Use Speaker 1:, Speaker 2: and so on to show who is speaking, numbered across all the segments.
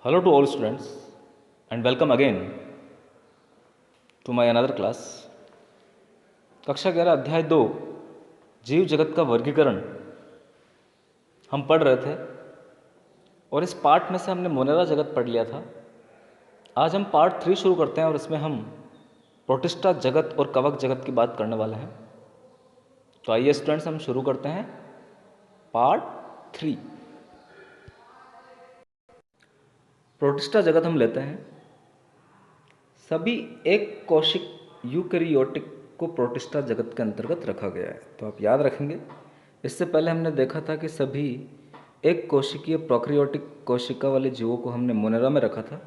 Speaker 1: Hello to all students and welcome again to my another class. कक्षा 11 अध्याय 2 जीव जगत का वर्गीकरण हम पढ़ रहे थे और इस पार्ट में से हमने मोनेरा जगत पढ़ लिया था। आज हम पार्ट 3 शुरू करते हैं और इसमें हम प्रोटिस्टा जगत और कवक जगत की बात करने वाले हैं। तो आइए स्टूडेंट्स हम शुरू करते हैं पार्ट 3। प्रोटिस्टा जगत हम लेते हैं। सभी एक कोशिक यूकैरियोटिक को प्रोटिस्टा जगत के अंतर्गत रखा गया है। तो आप याद रखेंगे, इससे पहले हमने देखा था कि सभी एक कोशिकीय प्रोकैरियोटिक कोशिका वाले जीवों को हमने मोनेरा में रखा था।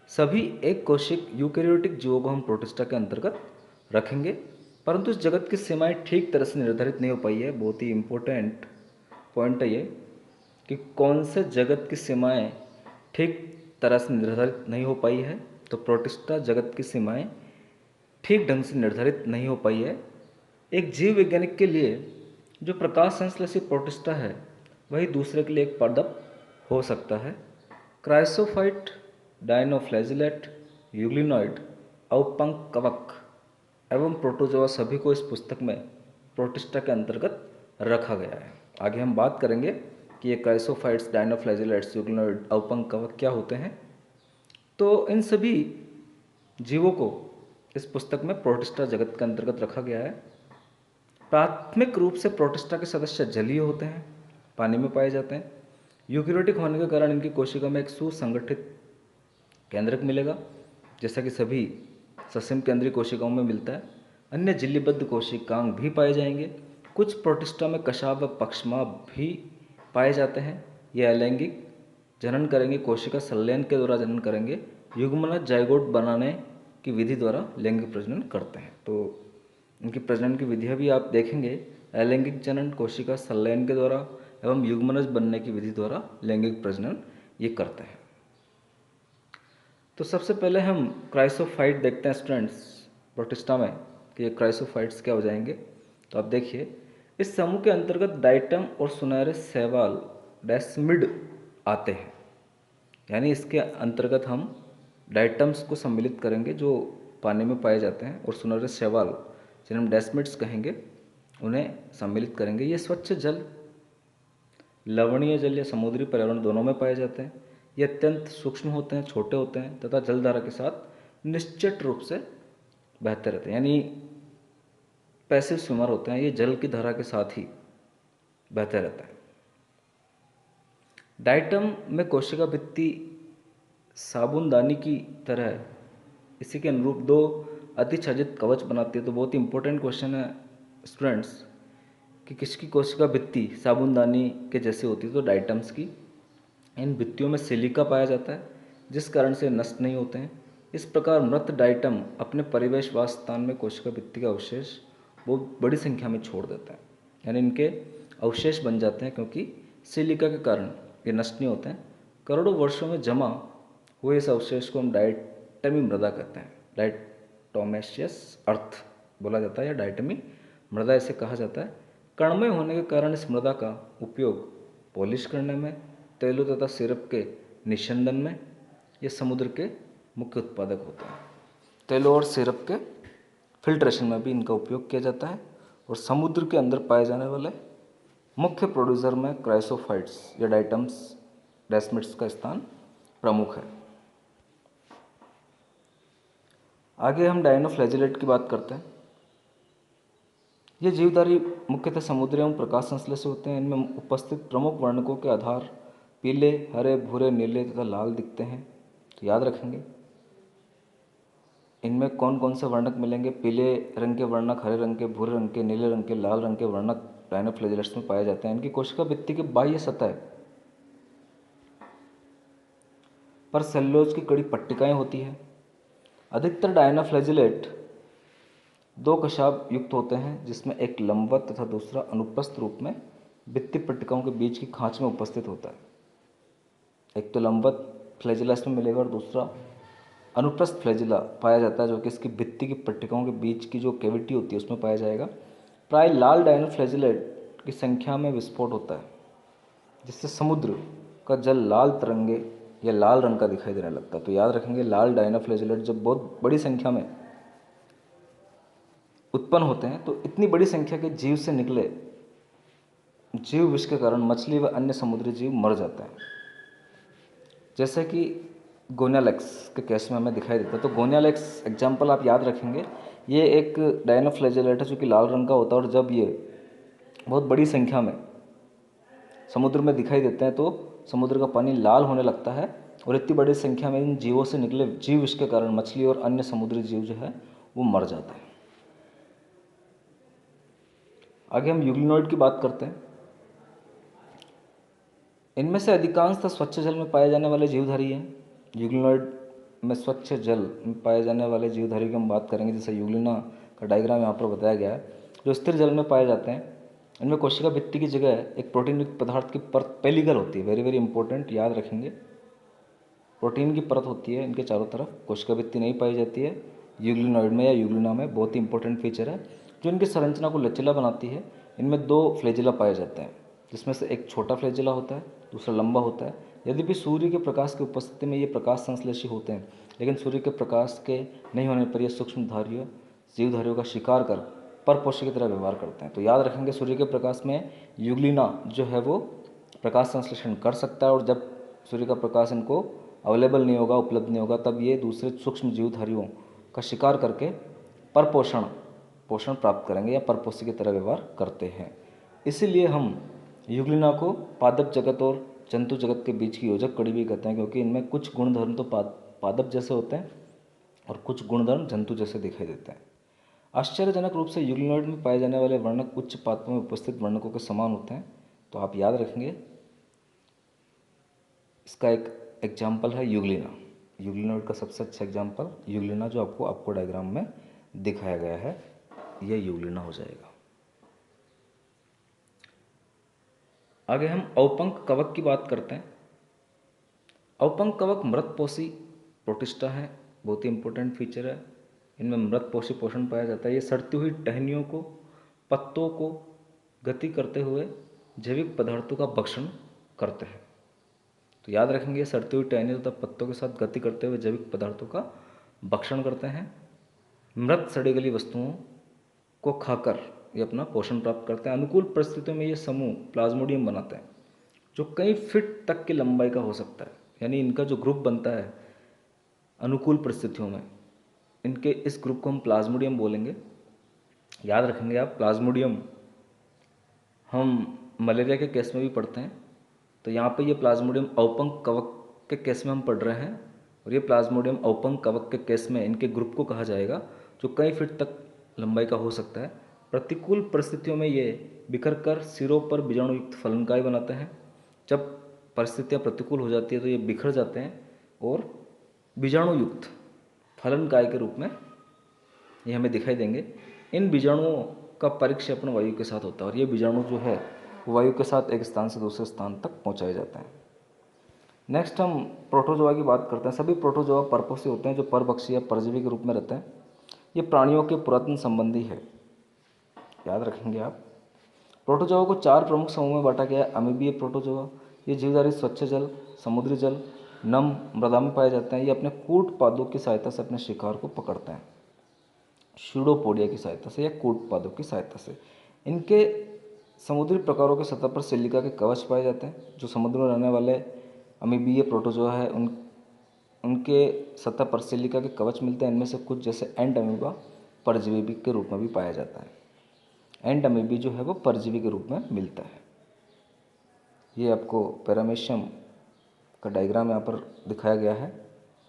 Speaker 1: सभी एक कोशिक यूकैरियोटिक जीवों को हम प्रोटिस्टा के अंतर्गत रखेंगे, परंतु इस जगत की सीमाएं ठीक तरह से निर्धारित नहीं हो पाई है। बहुत ही इम्पोर्टेंट पॉइंट है ये कि कौन से जगत की सीमाएं ठीक तरह से निर्धारित नहीं हो पाई है। तो प्रोटिस्टा जगत की सीमाएं ठीक ढंग से निर्धारित नहीं हो पाई है। एक जीव वैज्ञानिक के लिए जो प्रकाश संश्लेषी प्रोटिस्टा है वही दूसरे के लिए एक पादप हो सकता है। क्राइसोफाइट, डायनोफ्लैजिलेट, यूग्लिनॉइड, अवपंक कवक एवं प्रोटोजोआ सभी को इस पुस्तक में प्रोटिस्टा के अंतर्गत रखा गया है। आगे हम बात करेंगे कि ये क्राइसोफाइट्स, डायनोफ्लैजिलेट्स, यूग्लिनॉइड, अवपंक कवक क्या होते हैं। तो इन सभी जीवों को इस पुस्तक में प्रोटिस्टा जगत के अंतर्गत रखा गया है। प्राथमिक रूप से प्रोटिस्टा के सदस्य जलीय होते हैं, पानी में पाए जाते हैं। यूकैरियोटिक होने के कारण इनकी कोशिका में एक सुसंगठित केंद्रक मिलेगा, जैसा कि सभी ससिम केंद्रीय कोशिकाओं में मिलता है। अन्य झिल्लीबद्ध कोशिकांग भी पाए जाएंगे। कुछ प्रोटिस्टा में कशाभ व पक्षमाभ भी पाए जाते हैं। ये अलैंगिक जनन करेंगे, कोशिका संलयन के द्वारा जनन करेंगे। युग्मनज जाइगोट बनाने की विधि द्वारा लैंगिक प्रजनन करते हैं। तो इनकी प्रजनन की विधियाँ भी आप देखेंगे, अलैंगिक जनन, कोशिका संलयन के द्वारा एवं युग्मनज बनने की विधि द्वारा लैंगिक प्रजनन ये करते हैं। तो सबसे पहले हम क्राइसोफाइट देखते हैं स्टूडेंट्स प्रोटिस्टा में कि ये क्राइसोफाइट्स क्या हो जाएंगे। तो आप देखिए, इस समूह के अंतर्गत डाइटम और सुनहरे शैवाल डेस्मिड आते हैं। यानी इसके अंतर्गत हम डाइटम्स को सम्मिलित करेंगे जो पानी में पाए जाते हैं, और सुनहरे शैवाल जिन्हें हम डेस्मिड्स कहेंगे उन्हें सम्मिलित करेंगे। ये स्वच्छ जल, लवणीय जल या समुद्री पर्यावरण दोनों में पाए जाते हैं। ये अत्यंत सूक्ष्म होते हैं, छोटे होते हैं तथा जलधारा के साथ निश्चित रूप से बहते रहते हैं, यानी पैसिव स्विमर होते हैं। ये जल की धारा के साथ ही बहते रहते हैं। डाइटम में कोशिका भित्ति साबुनदानी की तरह इसी के अनुरूप दो अतिछादित कवच बनाती है। तो बहुत ही इंपॉर्टेंट क्वेश्चन है स्टूडेंट्स कि किसकी कोशिका भित्ति साबुनदानी के जैसे होती है। तो डाइटम्स की। इन भित्तियों में सिलिका पाया जाता है, जिस कारण से नष्ट नहीं होते हैं। इस प्रकार मृत डाइटम अपने परिवेशवास स्थान में कोशिका भित्ति के अवशेष बहुत बड़ी संख्या में छोड़ देते हैं, यानी इनके अवशेष बन जाते हैं, क्योंकि सिलिका के कारण ये नष्ट नहीं होते हैं। करोड़ों वर्षों में जमा हुए इस अवशेष को हम डाइटमी मृदा कहते हैं। डाइटोमेशियस अर्थ बोला जाता है या डाइटमी मृदा इसे कहा जाता है। कणमय होने के कारण इस मृदा का उपयोग पॉलिश करने में, तेलों तथा सिरप के निस्यंदन में, ये समुद्र के मुख्य उत्पादक होते हैं। तेलों और सिरप के फिल्ट्रेशन में भी इनका उपयोग किया जाता है। और समुद्र के अंदर पाए जाने वाले मुख्य प्रोड्यूसर में क्राइसोफाइट्स या डाइटम्स, डेस्मिड्स का स्थान प्रमुख है। आगे हम डायनोफ्लैजिलेट की बात करते हैं। ये जीवधारी मुख्यतः समुद्री एवं प्रकाश संश्लेषी होते हैं। इनमें उपस्थित प्रमुख वर्णकों के आधार पीले, हरे, भूरे, नीले तथा लाल दिखते हैं। तो याद रखेंगे इनमें कौन कौन से वर्णक मिलेंगे। पीले रंग के वर्णक, हरे रंग के, भूरे रंग के, नीले रंग के, लाल रंग के वर्णक डायनोफ्लैजिलेट्स में पाए जाते हैं। इनकी कोशिका भित्ति की बाह्य सतह पर सेल्यूलोज की कड़ी पट्टिकाएं होती हैं। अधिकतर डायनोफ्लैजिलेट दो कशाभ युक्त होते हैं, जिसमें एक लंबवत तथा दूसरा अनुप्रस्थ रूप में भित्ति पट्टिकाओं के बीच की खांच में उपस्थित होता है। एक तो लंबवत फ्लैजिला इसमें मिलेगा और दूसरा अनुप्रस्थ फ्लैजिला पाया जाता है, जो कि इसकी भित्ति की पट्टिकाओं के बीच की जो कैविटी होती है उसमें पाया जाएगा। प्राय लाल डायनोफ्लैजिलेट की संख्या में विस्फोट होता है, जिससे समुद्र का जल लाल तरंगे यह लाल रंग का दिखाई देने लगता है। तो याद रखेंगे लाल डायनोफ्लैजेलेट जब बहुत बड़ी संख्या में उत्पन्न होते हैं तो इतनी बड़ी संख्या के जीव से निकले जीव विष के कारण मछली व अन्य समुद्री जीव मर जाते हैं। जैसे कि गोनियालेक्स के केस में हमें दिखाई देता है। तो गोनियालेक्स एग्जाम्पल आप याद रखेंगे, ये एक डायनोफ्लैजेलेट है जो कि लाल रंग का होता है, और जब ये बहुत बड़ी संख्या में समुद्र में दिखाई देते हैं तो समुद्र का पानी लाल होने लगता है, और इतनी बड़ी संख्या में इन जीवों से निकले जीव विष के कारण मछली और अन्य समुद्री जीव जो है वो मर जाते हैं। आगे हम यूग्लिनॉइड की बात करते हैं। इनमें से अधिकांशतः स्वच्छ जल में पाए जाने वाले जीवधारी हैं। यूग्लिनॉइड में स्वच्छ जल में पाए जाने वाले जीवधारी की हम बात करेंगे, जैसे यूग्लिना का डायग्राम यहाँ पर बताया गया है, जो स्थिर जल में पाए जाते हैं। इनमें कोशिका भित्ति की जगह एक प्रोटीन युक्त पदार्थ की परत पेलिकल होती है। वेरी वेरी इंपॉर्टेंट, याद रखेंगे। प्रोटीन की परत होती है इनके चारों तरफ, कोशिका भित्ति नहीं पाई जाती है यूग्लिनॉइड में या यूग्लिना में। बहुत ही इंपॉर्टेंट फीचर है जो इनकी संरचना को लचीला बनाती है। इनमें 2 फ्लैजिला पाए जाते हैं, जिसमें से एक छोटा फ्लैजिला होता है, दूसरा लंबा होता है। यद्यपि सूर्य के प्रकाश की उपस्थिति में ये प्रकाश संश्लेषी होते हैं, लेकिन सूर्य के प्रकाश के नहीं होने पर ये सूक्ष्मधारियों जीवधारियों का शिकार कर परपोषी की तरह व्यवहार करते हैं। तो याद रखेंगे सूर्य के प्रकाश में यूग्लिना जो है वो प्रकाश संश्लेषण कर सकता है, और जब सूर्य का प्रकाश इनको अवेलेबल नहीं होगा, उपलब्ध नहीं होगा, तब ये दूसरे सूक्ष्म जीवधारियों का शिकार करके पोषण प्राप्त करेंगे या परपोषी की तरह व्यवहार करते हैं। इसीलिए हम यूग्लिना को पादप जगत और जंतु जगत के बीच की योजक कड़ी भी कहते हैं, क्योंकि इनमें कुछ गुणधर्म तो पादप जैसे होते हैं और कुछ गुणधर्म जंतु जैसे दिखाई देते हैं। आश्चर्यजनक रूप से यूग्लिनॉइड में पाए जाने वाले वर्णक उच्च पादपों में उपस्थित वर्णकों के समान होते हैं। तो आप याद रखेंगे, इसका एक एग्जाम्पल है यूग्लिना। यूग्लिनॉइड का सबसे अच्छा एग्जाम्पल यूग्लिना जो आपको डायग्राम में दिखाया गया है, यह यूग्लिना हो जाएगा। आगे हम अवपंक कवक की बात करते हैं। अवपंक कवक मृतपोषी प्रोटिस्टा है, बहुत ही इंपॉर्टेंट फीचर है। इनमें मृतपोषी पोषण पाया जाता है। ये सड़ती हुई टहनियों को, पत्तों को गति करते हुए जैविक पदार्थों का भक्षण करते हैं। तो याद रखेंगे, सड़ती हुई टहनियों तथा पत्तों के साथ गति करते हुए जैविक पदार्थों का भक्षण करते हैं। मृत सड़ी गली वस्तुओं को खाकर ये अपना पोषण प्राप्त करते हैं। अनुकूल परिस्थितियों में ये समूह प्लाज्मोडियम बनाते हैं, जो कई फीट तक की लंबाई का हो सकता है। यानी इनका जो ग्रुप बनता है अनुकूल परिस्थितियों में, इनके इस ग्रुप को हम प्लाज्मोडियम बोलेंगे। याद रखेंगे आप, प्लाज्मोडियम हम मलेरिया के केस में भी पढ़ते हैं। तो यहाँ पे ये प्लाज्मोडियम अवपंक कवक के केस में हम पढ़ रहे हैं, और ये प्लाज्मोडियम अवपंक कवक के केस में इनके ग्रुप को कहा जाएगा, जो कई फीट तक लंबाई का हो सकता है। प्रतिकूल परिस्थितियों में ये बिखर कर सिरों पर बीजाणुयुक्त फलनकाय बनाते हैं। जब परिस्थितियाँ प्रतिकूल हो जाती है तो ये बिखर जाते हैं और बीजाणुयुक्त फलनकाय के रूप में ये हमें दिखाई देंगे। इन बीजाणुओं का परिक्षेपण वायु के साथ होता है, और ये बीजाणु जो है वो वायु के साथ एक स्थान से दूसरे स्थान तक पहुँचाए जाते हैं। नेक्स्ट हम प्रोटोजोआ की बात करते हैं। सभी प्रोटोजोआ परपोषी होते हैं, जो परभक्षी या परजीवी के रूप में रहते हैं। ये प्राणियों के पुरातन संबंधी है, याद रखेंगे आप। प्रोटोजोआ को 4 प्रमुख समूह में बांटा गया है। अमीबीय प्रोटोजोआ, ये जीवधारी स्वच्छ जल, समुद्री जल, नम मृदा में पाए जाते हैं। ये अपने कूट पादों की सहायता से अपने शिकार को पकड़ते हैं, स्यूडोपोडिया की सहायता से या कूट पादों की सहायता से। इनके समुद्री प्रकारों के सतह पर सिलिका के कवच पाए जाते हैं। जो समुद्र में रहने वाले अमीबीय प्रोटोजोआ है उनके सतह पर सिलिका के कवच मिलते हैं। इनमें से कुछ जैसे एंट अमीबा परजीवी के रूप में भी पाया जाता है। एंट अमीबी जो है वो परजीवी के रूप में मिलता है। ये आपको पैरामेशियम का डायग्राम यहाँ पर दिखाया गया है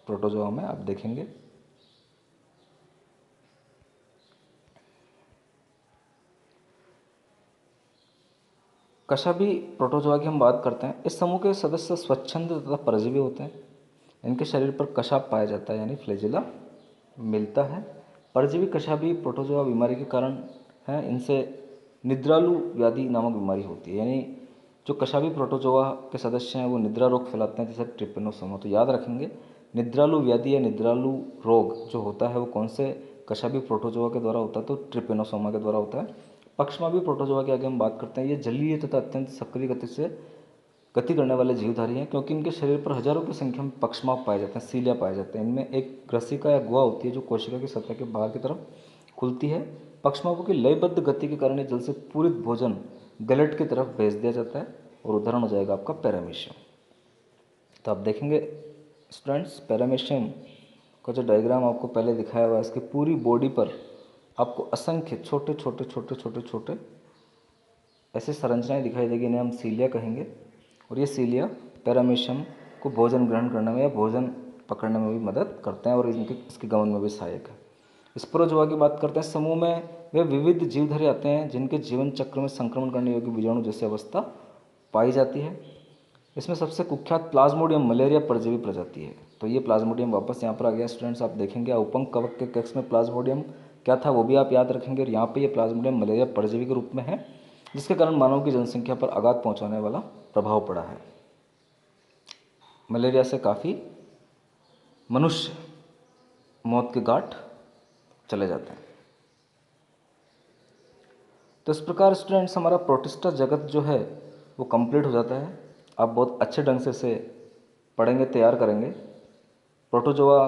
Speaker 1: प्रोटोजोआ में, आप देखेंगे। कशाभी प्रोटोजोआ की हम बात करते हैं। इस समूह के सदस्य स्वच्छंद तथा परजीवी होते हैं। इनके शरीर पर कशाप पाया जाता है, यानी फ्लैजिला मिलता है। परजीवी कशाभी प्रोटोजोआ बीमारी के कारण है। इनसे निद्रालु व्याधि नामक बीमारी होती है। यानी जो कशाभी प्रोटोजोआ के सदस्य हैं वो निद्रा रोग फैलाते हैं, जैसे ट्रिपेनोसोमा। तो याद रखेंगे, निद्रालु व्याधि या निद्रालु रोग जो होता है वो कौन से कशाभी प्रोटोजोआ के द्वारा होता है, तो ट्रिपेनोसोमा के द्वारा होता है। पक्षमाभी प्रोटोजोआ की आगे हम बात करते हैं। ये जलीय तथा अत्यंत सक्रिय गति से गति करने वाले जीवधारी हैं, क्योंकि इनके शरीर पर हजारों की संख्या में पक्षमाप पाए जाते हैं, सीलिया पाए जाते हैं। इनमें एक ग्रसिका या गुहा होती है जो कोशिका की सतह के बाहर की तरफ खुलती है। पक्षमापों की लयबद्ध गति के कारण जल से पूरित भोजन गलेट की तरफ भेज दिया जाता है और उदाहरण हो जाएगा आपका पैरामीशियम। तो आप देखेंगे स्टूडेंट्स, पैरामीशियम का जो डायग्राम आपको पहले दिखाया हुआ है, इसकी पूरी बॉडी पर आपको असंख्य छोटे छोटे छोटे छोटे छोटे ऐसे संरचनाएं दिखाई देगी, इन्हें हम सीलिया कहेंगे। और ये सीलिया पैरामीशियम को भोजन ग्रहण करने में या भोजन पकड़ने में भी मदद करते हैं और इसके गमन में भी सहायक है। स्पोरोजोआ की बात करते हैं। समूह में वे विविध जीवधारी आते हैं जिनके जीवन चक्र में संक्रमण करने योग्य बीजाणु जैसी अवस्था पाई जाती है। इसमें सबसे कुख्यात प्लाज्मोडियम मलेरिया परजीवी प्रजाति है। तो ये प्लाज्मोडियम वापस यहाँ पर आ गया स्टूडेंट्स, आप देखेंगे उपंग कवक के कक्ष में प्लाज्मोडियम क्या था वो भी आप याद रखेंगे। और यहाँ पे ये प्लाज्मोडियम मलेरिया परजीवी के रूप में है, जिसके कारण मानव की जनसंख्या पर आघात पहुँचाने वाला प्रभाव पड़ा है। मलेरिया से काफ़ी मनुष्य मौत के घाट चले जाते हैं। तो इस प्रकार स्टूडेंट्स हमारा प्रोटिस्टा जगत जो है वो कंप्लीट हो जाता है। आप बहुत अच्छे ढंग से इसे पढ़ेंगे, तैयार करेंगे। प्रोटोजोआ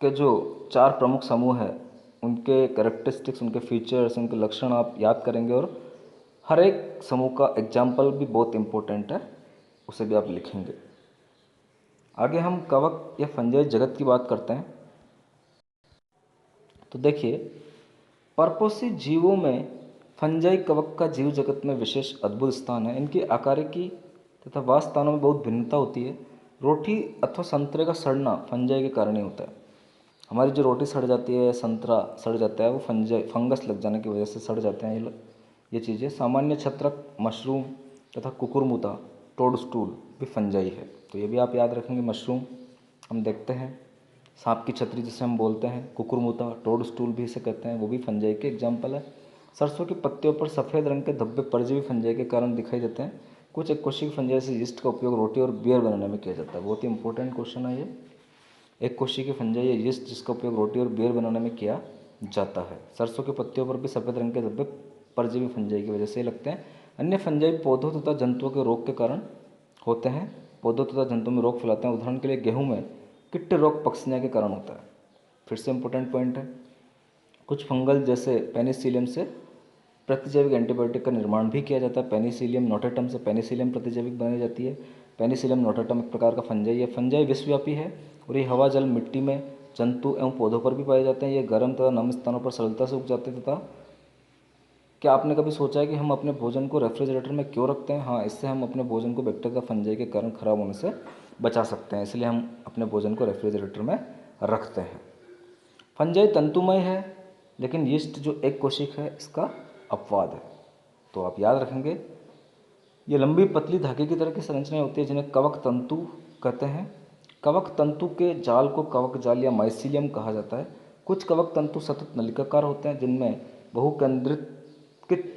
Speaker 1: के जो 4 प्रमुख समूह हैं उनके कैरेक्टरिस्टिक्स, उनके फीचर्स, उनके लक्षण आप याद करेंगे और हर एक समूह का एग्जाम्पल भी बहुत इम्पोर्टेंट है, उसे भी आप लिखेंगे। आगे हम कवक या फंजाई जगत की बात करते हैं। तो देखिए, परपोषी जीवों में फंजाई कवक का जीव जगत में विशेष अद्भुत स्थान है। इनकी आकारिकी तथा वास स्थानों में बहुत भिन्नता होती है। रोटी अथवा संतरे का सड़ना फंजाई के कारण ही होता है। हमारी जो रोटी सड़ जाती है, संतरा सड़ जाता है, वो फंगस लग जाने की वजह से सड़ जाते हैं ये चीज़ें। सामान्य छत्रक, मशरूम तथा कुकुरमुता, टोडस्टूल भी फंजाई है। तो ये भी आप याद रखेंगे। मशरूम हम देखते हैं, सांप की छतरी जिसे हम बोलते हैं, कुकुरमुता, टोडस्टूल भी इसे कहते हैं, वो भी फंजाई के एग्जाम्पल है। सरसों की पत्तियों पर सफ़ेद रंग के धब्बे परजीवी फंजाई के कारण दिखाई देते हैं। कुछ एक कोशिकी फंजाई से यीस्ट का उपयोग रोटी और बियर बनाने में किया जाता है। बहुत ही इंपॉर्टेंट क्वेश्चन है ये। एक कोशिकी फंजाई या यीस्ट जिसका उपयोग रोटी और बियर बनाने में किया जाता है। सरसों की पत्तियों पर भी सफ़ेद रंग के धब्बे परजीवी फंजाई की वजह से लगते हैं। अन्य फंजाई पौधों तथा जंतुओं के रोग के कारण होते हैं। पौधों तथा जंतुओं में रोग फैलाते हैं। उदाहरण के लिए गेहूं में किट्टे रोग पक्षियाँ के कारण होता है। फिर से इंपॉर्टेंट पॉइंट है। कुछ फंगल जैसे पेनिसिलियम से प्रतिजैविक एंटीबायोटिक का निर्माण भी किया जाता है। पेनिसिलियम नोटेटम से पेनिसिलियम प्रतिजैविक बनाई जाती है। पेनिसिलियम नोटेटम एक प्रकार का फंजाई है। फंजाई विश्वव्यापी है और ये हवा, जल, मिट्टी में, जंतु एवं पौधों पर भी पाए जाते हैं। ये गर्म तथा नम स्थानों पर सरलता से उग जाते हैं। तथा क्या आपने कभी सोचा है कि हम अपने भोजन को रेफ्रिजरेटर में क्यों रखते हैं? हाँ, इससे हम अपने भोजन को बैक्टीरिया फंजाई के कारण खराब होने से बचा सकते हैं, इसलिए हम अपने भोजन को रेफ्रिजरेटर में रखते हैं। फंजाई तंतुमय है, लेकिन यीस्ट जो एक कोशिक है इसका अपवाद है। तो आप याद रखेंगे, ये लंबी पतली धागे की तरह की संरचनाएं होती है जिन्हें कवक तंतु कहते हैं। कवक तंतु के जाल को कवक जाल या माइसीलियम कहा जाता है। कुछ कवक तंतु सतत नलिकाकार होते हैं जिनमें बहुकेंद्रित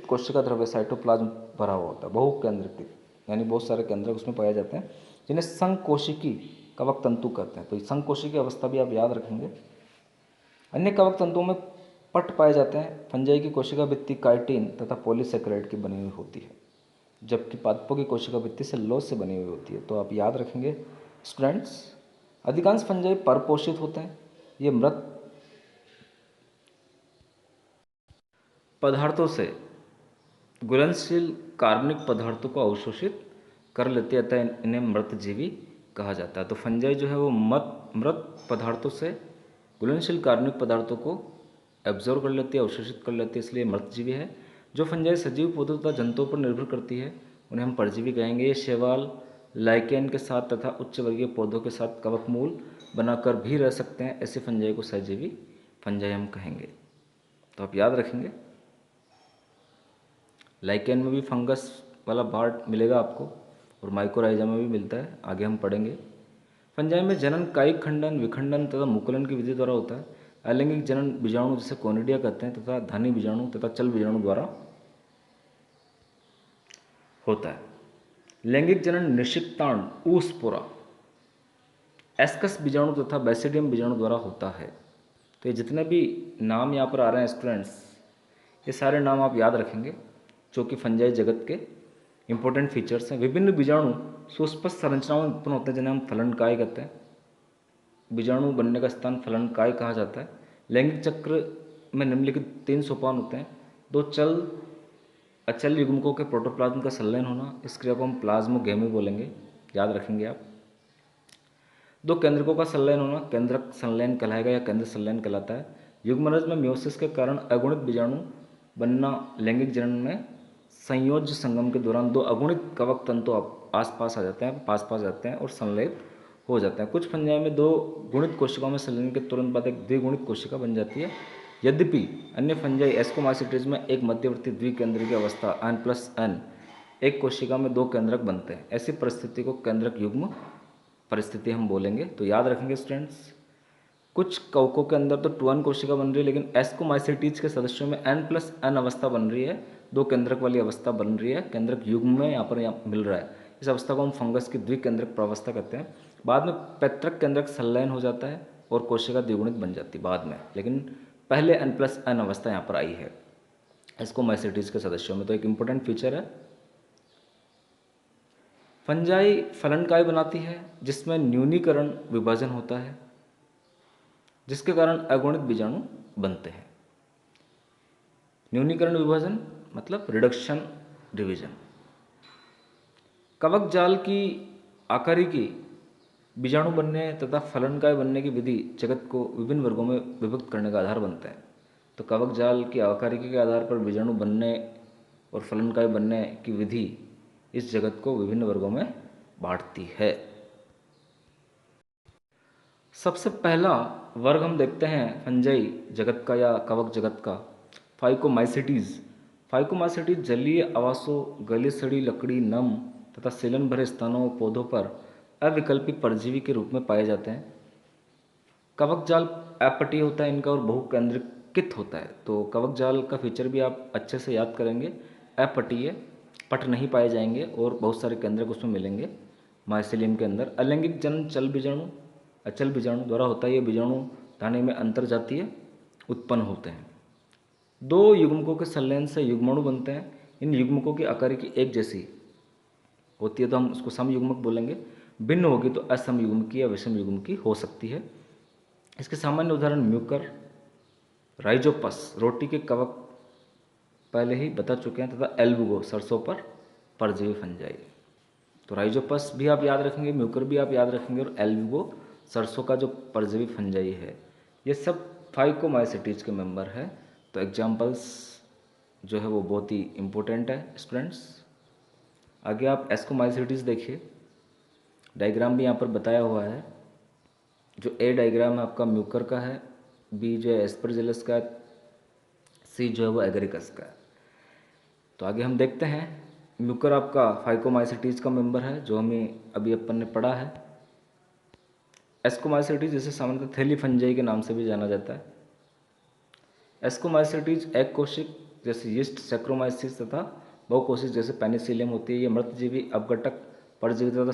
Speaker 1: कोशिका द्रव्य साइटोप्लाज्म भरा हुआ होता है। बहुकेंद्रित यानी बहुत सारे केंद्रक उसमें पाए जाते हैं, जिन्हें संकोशिकी कवक तंतु कहते हैं। तो संकोशिकी अवस्था भी आप याद रखेंगे। अन्य कवक तंतुओं में पट पाए जाते हैं। फंजाई की कोशिका भित्ति काइटिन तथा पॉलीसेकेराइड की बनी हुई होती है, जबकि पादपों की कोशिका भित्ति सेलुलोज से बनी हुई होती है। तो आप याद रखेंगे स्टूडेंट्स, अधिकांश फंजाई परपोषित होते हैं। ये मृत पदार्थों से घुलनशील कार्बनिक पदार्थों को अवशोषित कर लेते हैं, अतः इन्हें मृतजीवी कहा जाता है। तो फंजाई जो है वो मृत पदार्थों से घुलनशील कार्बनिक पदार्थों को एब्जॉर्व कर लेती है, अवशोषित कर लेती है, इसलिए मृतजीवी है। जो फंजाई सजीव पौधों तथा जंतुओं पर निर्भर करती है उन्हें हम परजीवी कहेंगे। ये शैवाल, लाइकेन के साथ तथा उच्च वर्गीय पौधों के साथ कवक मूल बनाकर भी रह सकते हैं। ऐसे फंजाई को सहजीवी फंजाई हम कहेंगे। तो आप याद रखेंगे, लाइकेन में भी फंगस वाला पार्ट मिलेगा आपको और माइकोराइजा में भी मिलता है, आगे हम पढ़ेंगे। फंजाई में जनन कायिक खंडन, विखंडन तथा मुकुलन की विधि द्वारा होता है। अलैंगिक जनन बीजाणु जिसे कोनिडिया कहते हैं तथा धानी बीजाणु तथा चल बीजाणु द्वारा होता है। लैंगिक जनन निषिक्तांड, ऊस्पोरा, एस्कस बीजाणु तथा बैसिडियम बीजाणु द्वारा होता है। तो ये जितने भी नाम यहाँ पर आ रहे हैं स्टूडेंट्स, ये सारे नाम आप याद रखेंगे जो कि फंजाई जगत के इंपॉर्टेंट फीचर्स हैं। विभिन्न बीजाणु सुस्पष्ट संरचनाओं में उत्पन्न होते हैं जिन्हें हम फलनकाय कहते हैं। बीजाणु बनने का स्थान फलनकाय कहा जाता है। लैंगिक चक्र में निम्नलिखित 3 सोपान होते हैं। 2 चल अचल युग्मकों के प्रोटोप्लाज्म का संलयन होना, इस क्रिया को हम प्लाज्मोगेमी बोलेंगे, याद रखेंगे आप। 2 केंद्रकों का संलयन होना केंद्रक संलयन कहलाएगा या केंद्र संलयन कहलाता है। युग्मनज में मियोसिस के कारण अगुणित बीजाणु बनना लैंगिक जनन में संयोज्य संगम के दौरान 2 अगुणित कवक तंतु आसपास आ जाते हैं, पास पास जाते हैं और संलयित हो जाते हैं। कुछ फंजाई में 2 गुणित कोशिकाओं में संलयन के तुरंत बाद एक द्विगुणित कोशिका बन जाती है। यद्यपि अन्य फंजाई एस्कोमाइसिटीज में एक मध्यवर्ती द्विकेंद्र की अवस्था N+N एक कोशिका में 2 केंद्रक बनते हैं। ऐसी परिस्थिति को केंद्रक युग्म परिस्थिति हम बोलेंगे। तो याद रखेंगे स्टूडेंट्स, कुछ कवकों के अंदर तो 2N कोशिका बन रही है, लेकिन एस्कोमाइसिटीज के सदस्यों में N+N अवस्था बन रही है, 2 केंद्रक वाली अवस्था बन रही है, केंद्रक युग्म में यहाँ पर मिल रहा है। इस अवस्था को हम फंगस की द्विकेंद्रक प्रावस्था कहते हैं। बाद में पैतृक केंद्रक संलयन हो जाता है और कोशिका द्विगुणित बन जाती है बाद में, लेकिन पहले N+N अवस्था यहाँ पर आई है एस्कोमाइसिटीज के सदस्यों में। तो एक इंपॉर्टेंट फीचर है। फंजाई फलनकाय बनाती है जिसमें न्यूनीकरण विभाजन होता है, जिसके कारण अगुणित बीजाणु बनते हैं। न्यूनीकरण विभाजन मतलब रिडक्शन डिवीजन। कवक जाल की आकारिकी बीजाणु बनने तथा फलनकाय बनने की विधि जगत को विभिन्न वर्गों में विभक्त करने का आधार बनते हैं। तो कवक जाल की आकारिकी के आधार पर बीजाणु बनने और फलनकाय बनने की विधि इस जगत को विभिन्न वर्गों में बांटती है। सबसे पहला वर्ग हम देखते हैं फंजाई जगत का या कवक जगत का, फाइकोमाइसिटीज। फाइकोमाइसिटीज जलीय आवासों, गली सड़ी लकड़ी, नम तथा सीलन भरे स्थानों और पौधों पर अविकल्पी परजीवी के रूप में पाए जाते हैं। कवक जाल अपटीय होता है इनका और बहुकेंद्रिकित होता है। तो कवक जाल का फीचर भी आप अच्छे से याद करेंगे। अपटीय, पट नहीं पाए जाएंगे और बहुत सारे केंद्रक उसमें मिलेंगे माइसिलियम के अंदर। अलैंगिक जनन चल बीजाणु अचल बीजाणु द्वारा होता है। ये बीजाणु दाने में अंतर्जातीय उत्पन्न होते हैं। 2 युग्मकों के संलयन से युग्माणु बनते हैं। इन युग्मकों की आकारिकी एक जैसी होती है तो हम उसको समयुग्मक बोलेंगे। भिन्न होगी तो असमयुग्मकी या विषम युग्मकी हो सकती है। इसके सामान्य उदाहरण म्यूकर, राइजोपस रोटी के कवक पहले ही बता चुके हैं, तथा एल्बुगो सरसों पर परजीवी फंजाई। तो राइजोपस भी आप याद रखेंगे, म्यूकर भी आप याद रखेंगे और एल्बुगो सरसों का जो परजीवी फंजाई है, ये सब फाइकोमाइसिटीज के मेंबर है। तो एग्जाम्पल्स जो है वो बहुत ही इम्पोर्टेंट है स्टूडेंट्स। आगे आप एस्कोमाइसिटीज देखिए, डायग्राम भी यहाँ पर बताया हुआ है। जो ए डायग्राम है आपका म्यूकर का है, बी जो है एस्परजिलस का, सी जो है वो एगरिकस का है। तो आगे हम देखते हैं, म्यूकर आपका फाइकोमाइसिटीज का मेंबर है जो हमें अभी अपन ने पढ़ा है। एस्कोमाइसिटीज जिसे सामान्यतः थैली फंजाई के नाम से भी जाना जाता है। एस्कोमाइसिटीज एक कोशिक जैसे यीस्ट, सैक्रोमाइसिस तथा बहुकोशिक जैसे पेनिसिलियम होती है। ये मृतजीवी, अपघटक, परजीवी तथा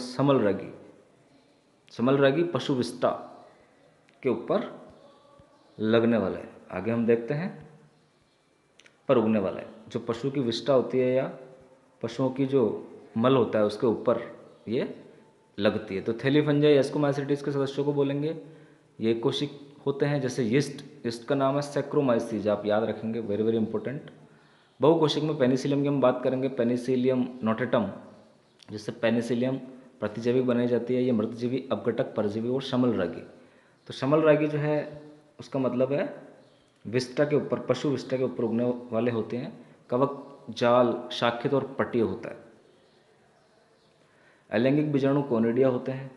Speaker 1: समलरागी पशु विष्टा के ऊपर लगने वाला है। आगे हम देखते हैं पर उगने वाला है। जो पशु की विष्टा होती है या पशुओं की जो मल होता है उसके ऊपर ये लगती है। तो थैली फंजाई एस्कोमाइसिटीज के सदस्यों को बोलेंगे। ये कोशिक होते हैं जैसे यीस्ट का नाम है सैक्रोमाइसिस, आप याद रखेंगे, वेरी वेरी इंपॉर्टेंट। बहुकोशिक में पेनिसिलियम की हम बात करेंगे, पेनिसिलियम नोटेटम, जिससे पेनिसिलियम प्रतिजैविक बनाई जाती है। ये मृतजीवी, अपघटक, परजीवी और समलरागी। तो समलरागी जो है उसका मतलब है विष्टा के ऊपर, पशु विष्टा के ऊपर उगने वाले होते हैं। कवक जाल शाखित और पटीय होता है। अलैंगिक बीजाणु कोनिडिया होते हैं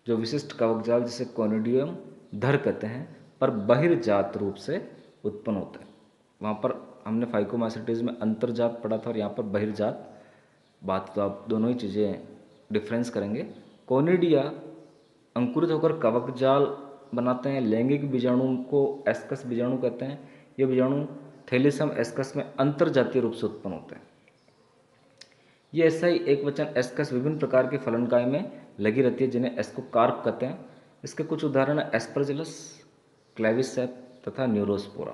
Speaker 1: जो विशिष्ट कवक जाल जिसे कोनिडियम धर कहते हैं पर बहिर्जात रूप से उत्पन्न होते हैं। वहाँ पर हमने फाइकोमाइसिटीज में अंतर्जात पढ़ा था और यहाँ पर बहिर्जात बात, तो आप दोनों ही चीज़ें डिफरेंस करेंगे। कोनिडिया अंकुरित होकर कवक जाल बनाते हैं। लैंगिक बीजाणु को एस्कस बीजाणु कहते हैं। ये बीजाणु थैलीसम एस्कस में अंतर्जातीय रूप से उत्पन्न होते हैं। ये ऐसा ही एक वचन एस्कस विभिन्न प्रकार के फलनकाय में लगी रहती है जिन्हें एस्कोकार्प कहते हैं। इसके कुछ उदाहरण है एस्परजिलस, क्लेविसेप तथा न्यूरोस्पोरा।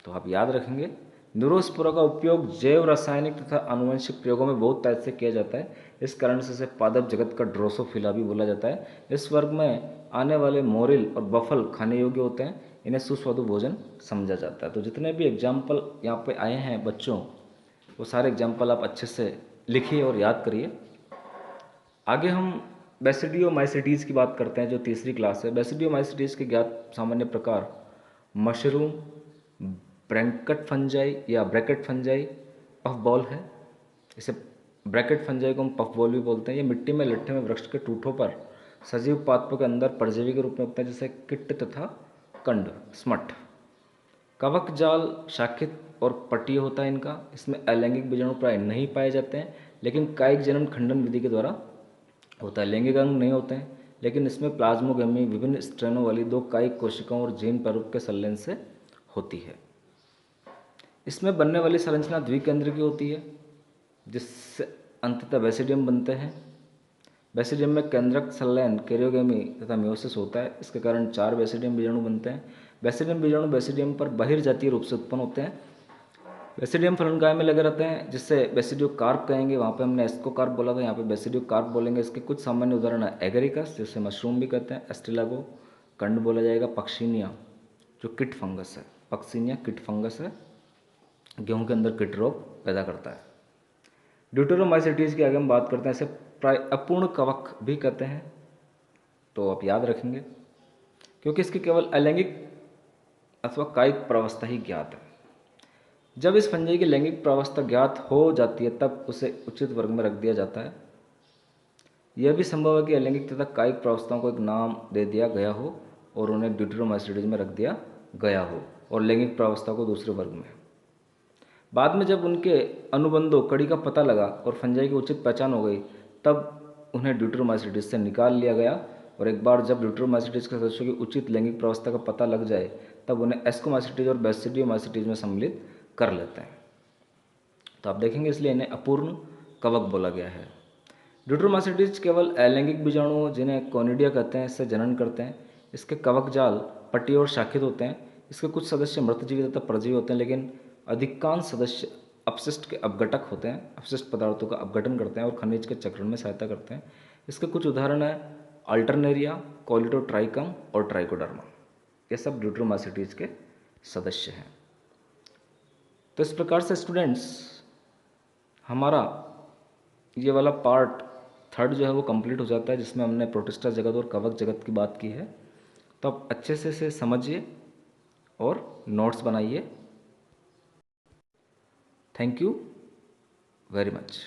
Speaker 1: तो आप याद रखेंगे न्यूरोस्पोरा का उपयोग जैव रासायनिक तथा आनुवंशिक प्रयोगों में बहुत तरह से किया जाता है। इस कारण से इसे पादप जगत का ड्रोसोफिला भी बोला जाता है। इस वर्ग में आने वाले मोरिल और बफल खाने योग्य होते हैं। इन्हें सुस्वादु भोजन समझा जाता है। तो जितने भी एग्जाम्पल यहाँ पे आए हैं बच्चों, वो सारे एग्जाम्पल आप अच्छे से लिखिए और याद करिए। आगे हम बेसिडियोमाइसिटीज़ की बात करते हैं, जो तीसरी क्लास है। बेसिडियोमाइसिटीज़ के ज्ञात सामान्य प्रकार मशरूम, ब्रैंकट फंजाई या ब्रैकेट फंजाई, पफ बॉल है। इसे ब्रैकेट फंजाई को हम पफ बॉल भी बोलते हैं। ये मिट्टी में लट्ठे में वृक्ष के टूठों पर सजीव पादपों के अंदर परजीवी के रूप में उगते हैं, जैसे किट तथा कंड, स्मट। कवक जाल शाखित और पट्टीय होता है इनका। इसमें अलैंगिक बीजाणु प्राय नहीं पाए जाते हैं, लेकिन कायिक जनन खंडन विधि के द्वारा होता है। लैंगिक अंग नहीं होते हैं, लेकिन इसमें प्लाज्मोगेमी विभिन्न स्ट्रेनों वाली 2 कायिक कोशिकाओं और जीन प्रारूप के संलयन से होती है। इसमें बनने वाली संरचना द्विकेंद्र की होती है, जिससे अंततः बेसिडियम बनते हैं। बेसिडियम में केंद्रक संलयन कैरियोगेमी तथा मियोसिस होता है। इसके कारण 4 बेसिडियम बीजाणु बनते हैं। बेसिडियम बीजाणु बेसिडियम पर बहिर्जातीय रूप से उत्पन्न होते हैं। बेसिडियम फलनकाय में लगे रहते हैं, जिससे बेसिडियो कार्प कहेंगे। वहाँ पे हमने एस्को कार्प बोला था, यहाँ पे बेसिडियो कार्प बोलेंगे। इसके कुछ सामान्य उदाहरण है एगरिकस, जिसे मशरूम भी कहते हैं, एस्टिलागो कंड बोला जाएगा, पक्सीनिया जो किट फंगस है, पक्सीनिया किट फंगस है, गेहूं के अंदर किट रोग पैदा करता है। ड्यूटेरोमाइसिटीज़ की आगे हम बात करते हैं। इसे प्राय अपूर्ण कवक भी कहते हैं, तो आप याद रखेंगे, क्योंकि इसकी केवल अलैंगिक अथवा कायिक प्रावस्था ही ज्ञात है। जब इस फंजाई की लैंगिक प्रावस्था ज्ञात हो जाती है, तब उसे उचित वर्ग में रख दिया जाता है। यह भी संभव है कि अलैंगिक तथा कायिक प्रावस्थाओं को एक नाम दे दिया गया हो और उन्हें ड्यूटेरोमाइसिटीज में रख दिया गया हो, और लैंगिक प्रावस्था को दूसरे वर्ग में। बाद में जब उनके अनुबंधों कड़ी का पता लगा और फंजाई की उचित पहचान हो गई, तब उन्हें ड्यूटेरोमाइसिटीज से निकाल लिया गया। और एक बार जब ड्यूटेरोमाइसिटीज के सदस्यों की उचित लैंगिक प्रावस्था का पता लग जाए, तब उन्हें एस्कोमाइसिटीज और बेसिडियोमाइसिटीज में सम्मिलित कर लेते हैं। तो आप देखेंगे, इसलिए इन्हें अपूर्ण कवक बोला गया है। ड्यूटेरोमाइसिटीज केवल अलैंगिक बीजाणु, जिन्हें कोनिडिया कहते हैं, इससे जनन करते हैं। इसके कवक जाल पट्टी और शाखित होते हैं। इसके कुछ सदस्य मृतजीवी तथा परजीवी होते हैं, लेकिन अधिकांश सदस्य अपशिष्ट के अपघटक होते हैं, अपशिष्ट पदार्थों का अपघटन करते हैं और खनिज के चक्रण में सहायता करते हैं। इसके कुछ उदाहरण हैं अल्टरनेरिया, कोलिडोट्राइकम और ट्राइकोडर्मा। ये सब ड्यूटेरोमाइसिटीज के सदस्य हैं। तो इस प्रकार से स्टूडेंट्स, हमारा ये वाला पार्ट 3 जो है वो कंप्लीट हो जाता है, जिसमें हमने प्रोटिस्टा जगत और कवक जगत की बात की है। तो आप अच्छे से इसे समझिए और नोट्स बनाइए। Thank you very much.